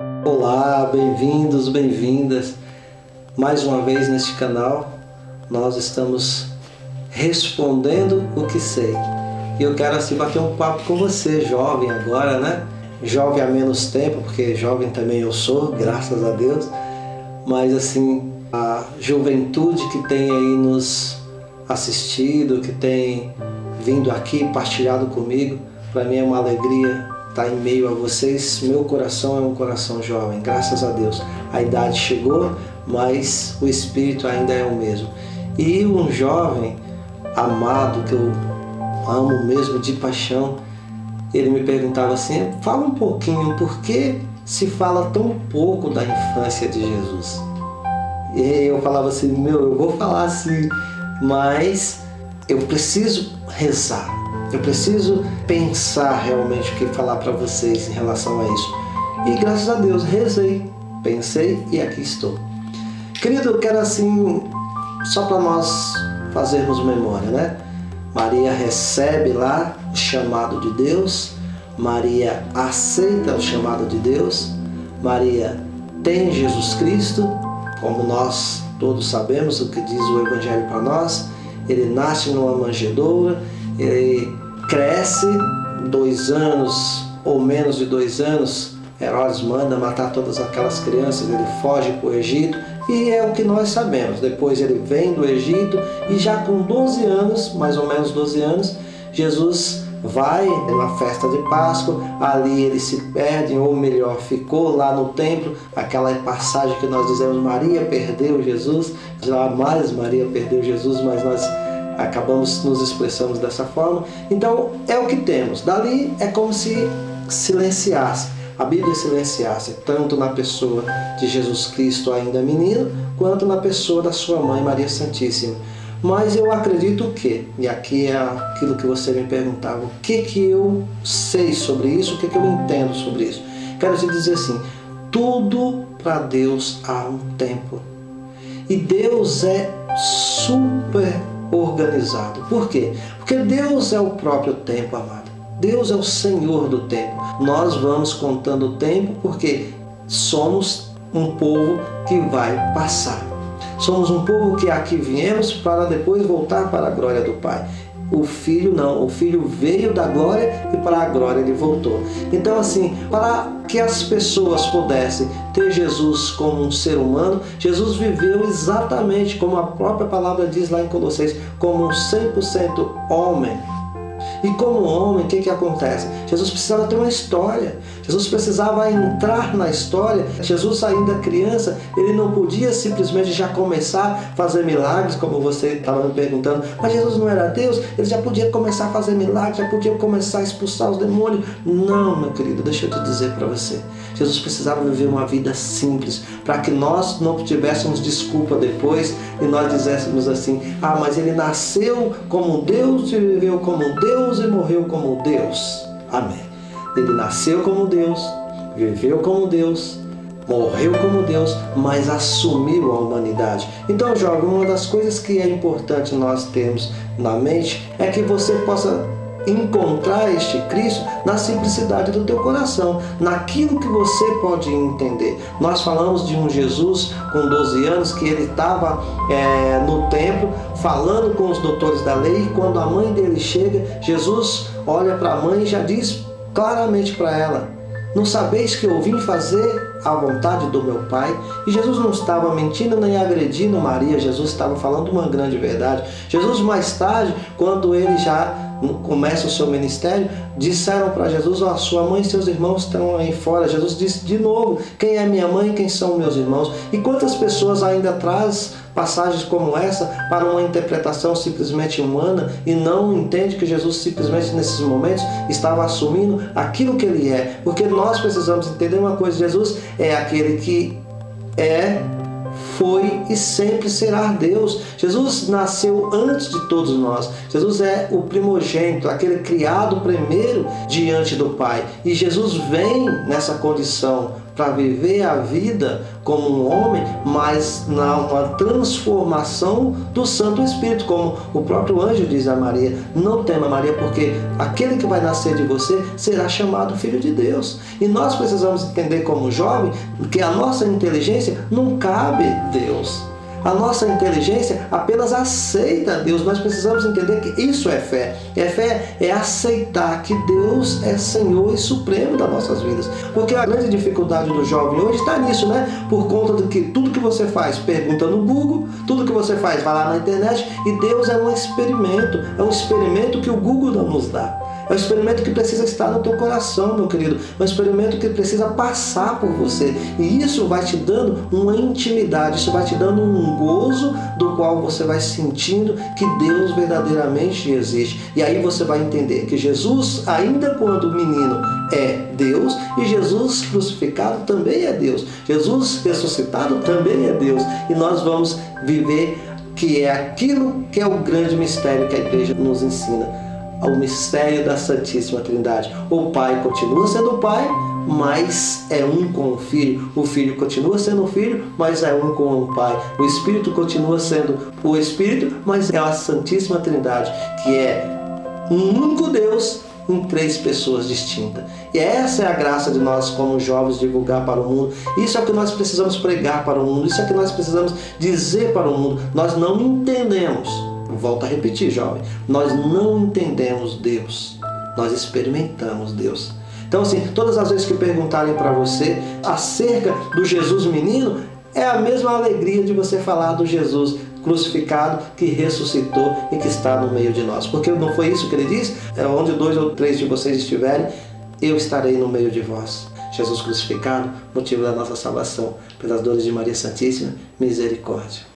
Olá, bem-vindos, bem-vindas. Mais uma vez neste canal, nós estamos respondendo o que sei. E eu quero assim bater um papo com você, jovem agora, né? Jovem há menos tempo, porque jovem também eu sou, graças a Deus. Mas assim, a juventude que tem aí nos assistido, que tem vindo aqui, partilhado comigo, para mim é uma alegria estar em meio a vocês. Meu coração é um coração jovem, graças a Deus. A idade chegou, mas o espírito ainda é o mesmo. E um jovem amado, que eu amo mesmo de paixão, ele me perguntava assim: fala um pouquinho, por que se fala tão pouco da infância de Jesus? E eu falava assim: eu vou falar assim, mas eu preciso rezar, eu preciso pensar realmente o que falar para vocês em relação a isso. E graças a Deus, rezei, pensei e aqui estou. Querido, eu quero assim, só para nós fazermos memória, né? Maria recebe lá o chamado de Deus, Maria aceita o chamado de Deus, Maria tem Jesus Cristo, como nós todos sabemos o que diz o Evangelho para nós. Ele nasce numa manjedoura, ele cresce, 2 anos ou menos de 2 anos, Herodes manda matar todas aquelas crianças, ele foge para o Egito, e é o que nós sabemos. Depois ele vem do Egito e já com 12 anos, mais ou menos 12 anos, Jesus vai na festa de Páscoa, ali ele se perde, ou melhor, ficou lá no templo, aquela passagem que nós dizemos, Maria perdeu Jesus, jamais Maria perdeu Jesus, mas nós acabamos nos expressamos dessa forma. Então é o que temos, dali é como se silenciasse, a Bíblia silenciasse, tanto na pessoa de Jesus Cristo ainda menino, quanto na pessoa da sua mãe Maria Santíssima. Mas eu acredito que, e aqui é aquilo que você me perguntava, o que eu sei sobre isso, o que eu entendo sobre isso. Quero te dizer assim, tudo para Deus há um tempo. E Deus é super organizado. Por quê? Porque Deus é o próprio tempo, amado. Deus é o Senhor do tempo. Nós vamos contando o tempo porque somos um povo que vai passar. Somos um povo que aqui viemos para depois voltar para a glória do Pai. O Filho não, o Filho veio da glória e para a glória ele voltou. Então assim, para que as pessoas pudessem ter Jesus como um ser humano, Jesus viveu exatamente como a própria palavra diz lá em Colossenses, como um 100% homem. E como homem, o que acontece? Jesus precisava ter uma história. Jesus precisava entrar na história. Jesus ainda criança, ele não podia simplesmente já começar a fazer milagres, como você estava me perguntando. Mas Jesus não era Deus, ele já podia começar a fazer milagres, já podia começar a expulsar os demônios. Não, meu querido, deixa eu te dizer para você. Jesus precisava viver uma vida simples, para que nós não tivéssemos desculpa depois e nós dizéssemos assim: ah, mas ele nasceu como Deus e viveu como Deus e morreu como Deus. Amém. Ele nasceu como Deus, viveu como Deus, morreu como Deus, mas assumiu a humanidade. Então, jovem, uma das coisas que é importante nós termos na mente é que você possa encontrar este Cristo na simplicidade do teu coração, naquilo que você pode entender. Nós falamos de um Jesus com 12 anos que ele estava no templo falando com os doutores da lei, e quando a mãe dele chega, Jesus olha para a mãe e já diz claramente para ela: não sabeis que eu vim fazer a vontade do meu Pai? E Jesus não estava mentindo nem agredindo Maria, Jesus estava falando uma grande verdade. Jesus mais tarde, quando ele já começa o seu ministério, disseram para Jesus: a sua mãe e seus irmãos estão aí fora. Jesus disse de novo: quem é minha mãe e quem são meus irmãos? E quantas pessoas ainda traz passagens como essa para uma interpretação simplesmente humana e não entende que Jesus simplesmente nesses momentos estava assumindo aquilo que ele é. Porque nós precisamos entender uma coisa: Jesus é aquele que foi e sempre será Deus. Jesus nasceu antes de todos nós. Jesus é o primogênito, aquele criado primeiro diante do Pai. E Jesus vem nessa condição para viver a vida como um homem, mas uma transformação do Santo Espírito, como o próprio anjo diz a Maria: não tema, Maria, porque aquele que vai nascer de você será chamado Filho de Deus. E nós precisamos entender como jovem que a nossa inteligência não cabe Deus. A nossa inteligência apenas aceita Deus. Nós precisamos entender que isso é fé. E fé é aceitar que Deus é Senhor e Supremo das nossas vidas. Porque a grande dificuldade do jovem hoje está nisso, né? Por conta de que tudo que você faz, pergunta no Google, tudo que você faz, vai lá na internet, e Deus é um experimento que o Google não nos dá. É um experimento que precisa estar no teu coração, meu querido. É um experimento que precisa passar por você. E isso vai te dando uma intimidade, isso vai te dando um gozo do qual você vai sentindo que Deus verdadeiramente existe. E aí você vai entender que Jesus, ainda quando menino, é Deus, e Jesus crucificado também é Deus. Jesus ressuscitado também é Deus. E nós vamos viver que é aquilo que é o grande mistério que a igreja nos ensina. O mistério da Santíssima Trindade. O Pai continua sendo o Pai, mas é um com o Filho. O Filho continua sendo o Filho, mas é um com o Pai. O Espírito continua sendo o Espírito, mas é a Santíssima Trindade, que é um único Deus em 3 pessoas distintas. E essa é a graça de nós como jovens divulgar para o mundo. Isso é o que nós precisamos pregar para o mundo. Isso é o que nós precisamos dizer para o mundo. Nós não entendemos. Volto a repetir, jovem. Nós não entendemos Deus. Nós experimentamos Deus. Então, assim, todas as vezes que perguntarem para você acerca do Jesus menino, é a mesma alegria de você falar do Jesus crucificado, que ressuscitou e que está no meio de nós. Porque não foi isso que ele diz? É onde 2 ou 3 de vocês estiverem, eu estarei no meio de vós. Jesus crucificado, motivo da nossa salvação. Pelas dores de Maria Santíssima, misericórdia.